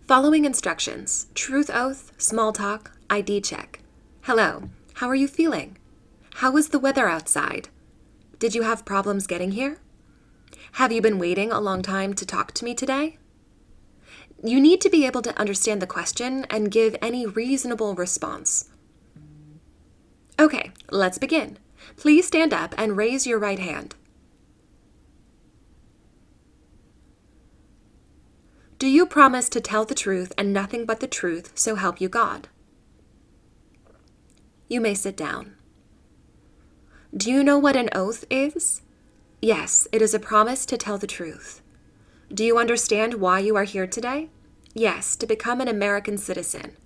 Following instructions: truth oath, small talk, ID check. Hello, how are you feeling? How was the weather outside? Did you have problems getting here? Have you been waiting a long time to talk to me today? You need to be able to understand the question and give any reasonable response. Okay, let's begin. Please stand up and raise your right hand. Do you promise to tell the truth and nothing but the truth, so help you God? You may sit down. Do you know what an oath is? Yes, it is a promise to tell the truth. Do you understand why you are here today? Yes, to become an American citizen.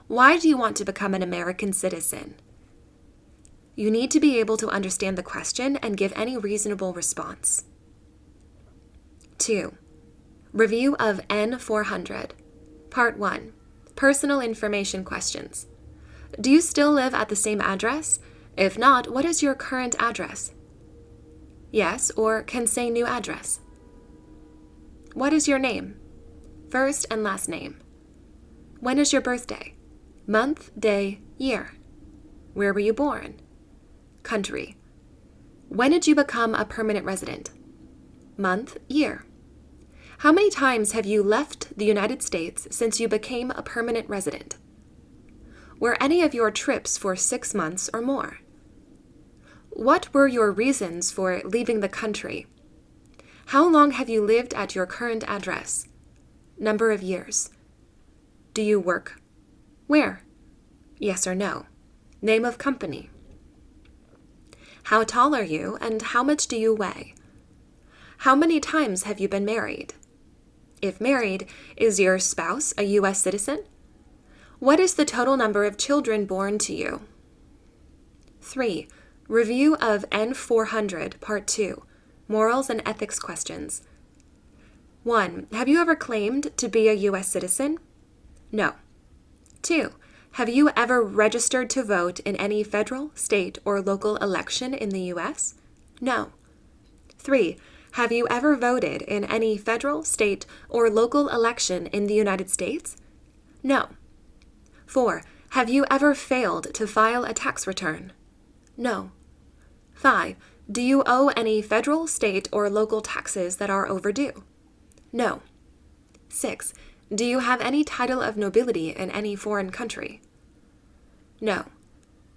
Why do you want to become an American citizen? You need to be able to understand the question and give any reasonable response. 2. Review of N400. Part 1. Personal information questions. Do you still live at the same address? If not, what is your current address? Yes, or can say new address. What is your name? First and last name. When is your birthday? Month, day, year. Where were you born? Country. When did you become a permanent resident? Month, year. How many times have you left the United States since you became a permanent resident? Were any of your trips for 6 months or more? What were your reasons for leaving the country? How long have you lived at your current address? Number of years. Do you work? Where? Yes or no. Name of company. How tall are you and how much do you weigh? How many times have you been married? If married, is your spouse a U.S. citizen? What is the total number of children born to you? 3. Review of N400, Part 2, Morals and Ethics Questions. 1. Have you ever claimed to be a U.S. citizen? No. 2. Have you ever registered to vote in any federal, state, or local election in the U.S.? No. 3. Have you ever voted in any federal, state, or local election in the United States? No. 4. Have you ever failed to file a tax return? No. 5. Do you owe any federal, state, or local taxes that are overdue? No. 6. Do you have any title of nobility in any foreign country? No.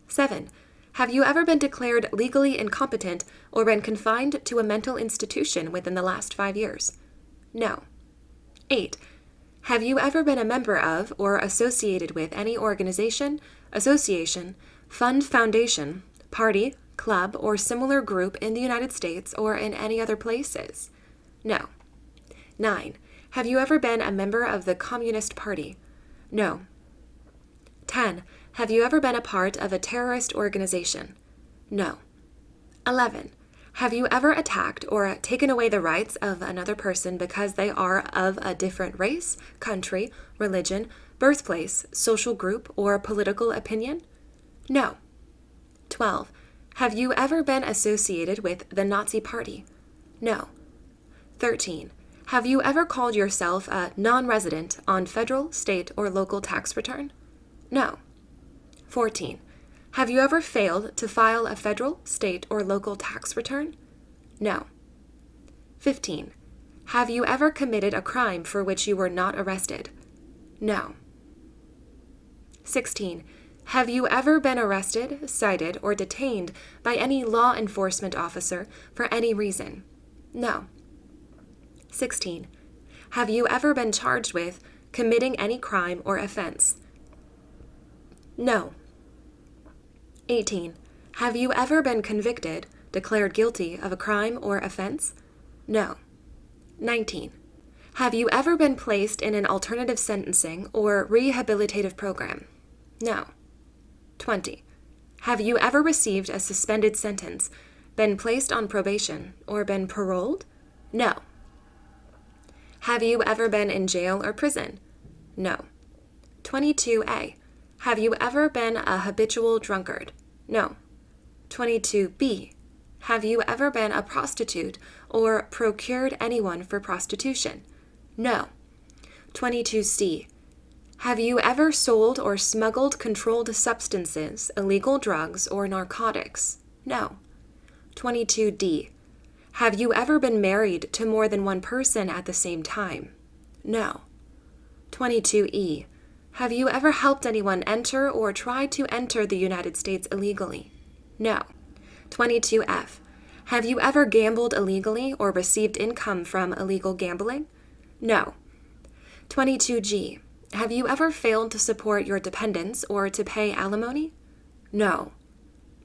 7. Have you ever been declared legally incompetent or been confined to a mental institution within the last 5 years? No. 8. Have you ever been a member of or associated with any organization, association, fund, foundation, party, club, or similar group in the United States or in any other places? No. 9. Have you ever been a member of the Communist Party? No. 10. Have you ever been a part of a terrorist organization? No. 11. Have you ever attacked or taken away the rights of another person because they are of a different race, country, religion, birthplace, social group, or political opinion? No. 12. Have you ever been associated with the Nazi Party? No. 13. Have you ever called yourself a non-resident on federal, state, or local tax return? No. 14. Have you ever failed to file a federal, state, or local tax return? No. 15. Have you ever committed a crime for which you were not arrested? No. 16. Have you ever been arrested, cited, or detained by any law enforcement officer for any reason? No. 16. Have you ever been charged with committing any crime or offense? No. 18. Have you ever been convicted, declared guilty of a crime or offense? No. 19. Have you ever been placed in an alternative sentencing or rehabilitative program? No. 20. Have you ever received a suspended sentence, been placed on probation, or been paroled? No. Have you ever been in jail or prison? No. 22A. Have you ever been a habitual drunkard? No. 22B. Have you ever been a prostitute or procured anyone for prostitution? No. 22C. Have you ever sold or smuggled controlled substances, illegal drugs, or narcotics? No. 22D. Have you ever been married to more than one person at the same time? No. 22E. Have you ever helped anyone enter or tried to enter the United States illegally? No. 22F. Have you ever gambled illegally or received income from illegal gambling? No. 22G. Have you ever failed to support your dependents or to pay alimony? No.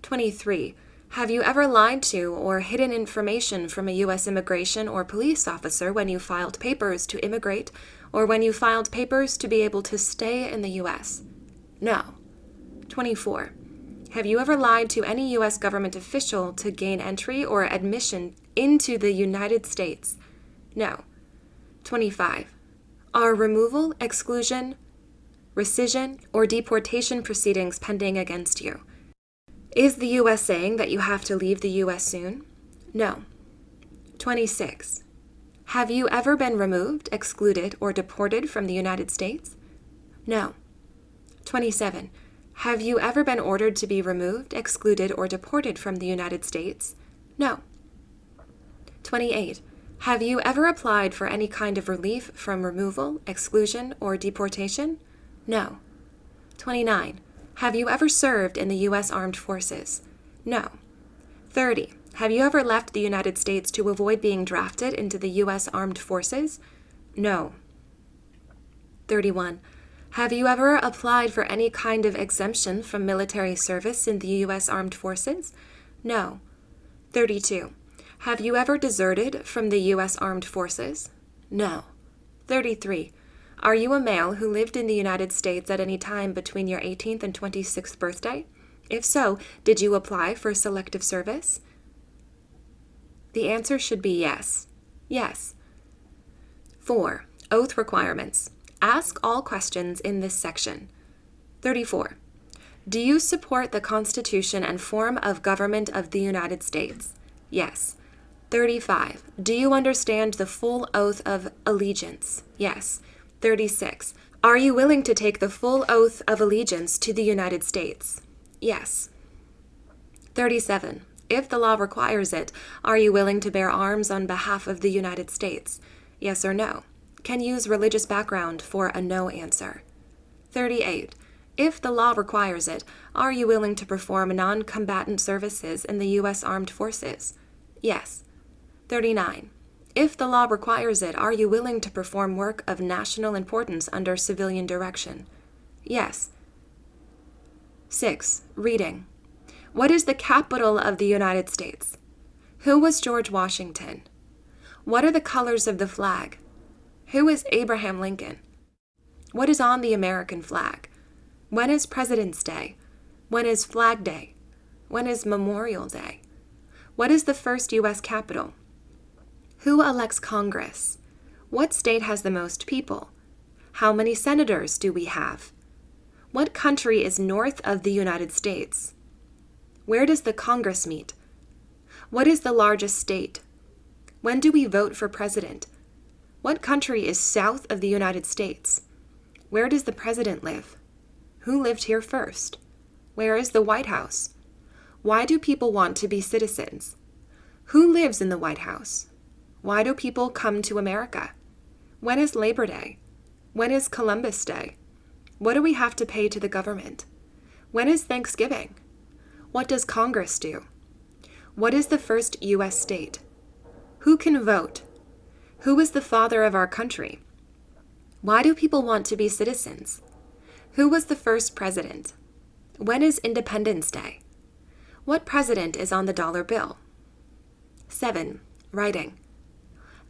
23. Have you ever lied to or hidden information from a U.S. immigration or police officer when you filed papers to immigrate or when you filed papers to be able to stay in the U.S.? No. 24. Have you ever lied to any U.S. government official to gain entry or admission into the United States? No. 25. Are removal, exclusion, rescission, or deportation proceedings pending against you? Is the U.S. saying that you have to leave the U.S. soon? No. 26. Have you ever been removed, excluded, or deported from the United States? No. 27. Have you ever been ordered to be removed, excluded, or deported from the United States? No. 28. Have you ever applied for any kind of relief from removal, exclusion, or deportation? No. 29. Have you ever served in the U.S. Armed Forces? No. 30. Have you ever left the United States to avoid being drafted into the U.S. Armed Forces? No. 31. Have you ever applied for any kind of exemption from military service in the U.S. Armed Forces? No. 32. Have you ever deserted from the U.S. Armed Forces? No. 33. Are you a male who lived in the United States at any time between your 18th and 26th birthday? If so, did you apply for selective service? The answer should be yes. Yes. 4. Oath requirements. Ask all questions in this section. 34. Do you support the Constitution and form of government of the United States? Yes. 35. Do you understand the full oath of allegiance? Yes. 36. Are you willing to take the full oath of allegiance to the United States? Yes. 37. If the law requires it, are you willing to bear arms on behalf of the United States? Yes or no? Can use religious background for a no answer. 38. If the law requires it, are you willing to perform non-combatant services in the U.S. Armed Forces? Yes. 39. If the law requires it, are you willing to perform work of national importance under civilian direction? Yes. 6. Reading. What is the capital of the United States? Who was George Washington? What are the colors of the flag? Who is Abraham Lincoln? What is on the American flag? When is President's Day? When is Flag Day? When is Memorial Day? What is the first U.S. capital? Who elects Congress? What state has the most people? How many senators do we have? What country is north of the United States? Where does the Congress meet? What is the largest state? When do we vote for president? What country is south of the United States? Where does the president live? Who lived here first? Where is the White House? Why do people want to be citizens? Who lives in the White House? Why do people come to America? When is Labor Day? When is Columbus Day? What do we have to pay to the government? When is Thanksgiving? What does Congress do? What is the first U.S. state? Who can vote? Who is the father of our country? Why do people want to be citizens? Who was the first president? When is Independence Day? What president is on the dollar bill? 7. Writing.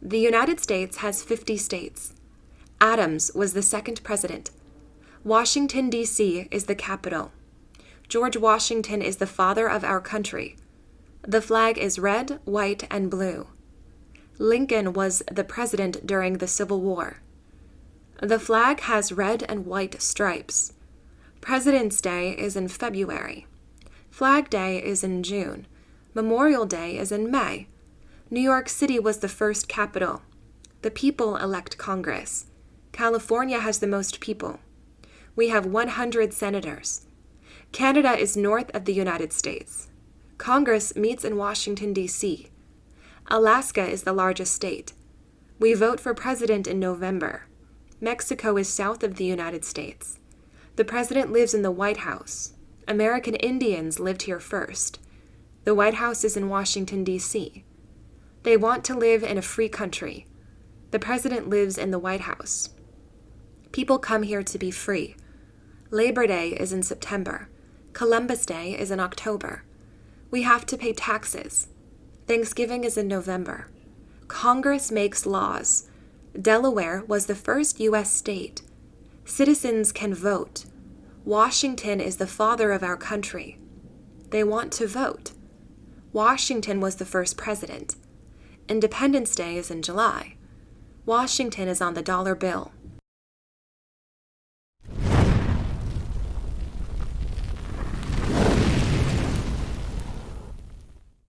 The United States has 50 states. Adams was the second president. Washington, D.C. is the capital. George Washington is the father of our country. The flag is red, white, and blue. Lincoln was the president during the Civil War. The flag has red and white stripes. President's Day is in February. Flag Day is in June. Memorial Day is in May. New York City was the first capital. The people elect Congress. California has the most people. We have 100 senators. Canada is north of the United States. Congress meets in Washington, D.C. Alaska is the largest state. We vote for president in November. Mexico is south of the United States. The president lives in the White House. American Indians lived here first. The White House is in Washington, D.C. They want to live in a free country. The president lives in the White House. People come here to be free. Labor Day is in September. Columbus Day is in October. We have to pay taxes. Thanksgiving is in November. Congress makes laws. Delaware was the first U.S. state. Citizens can vote. Washington is the father of our country. They want to vote. Washington was the first president. Independence Day is in July. Washington is on the dollar bill.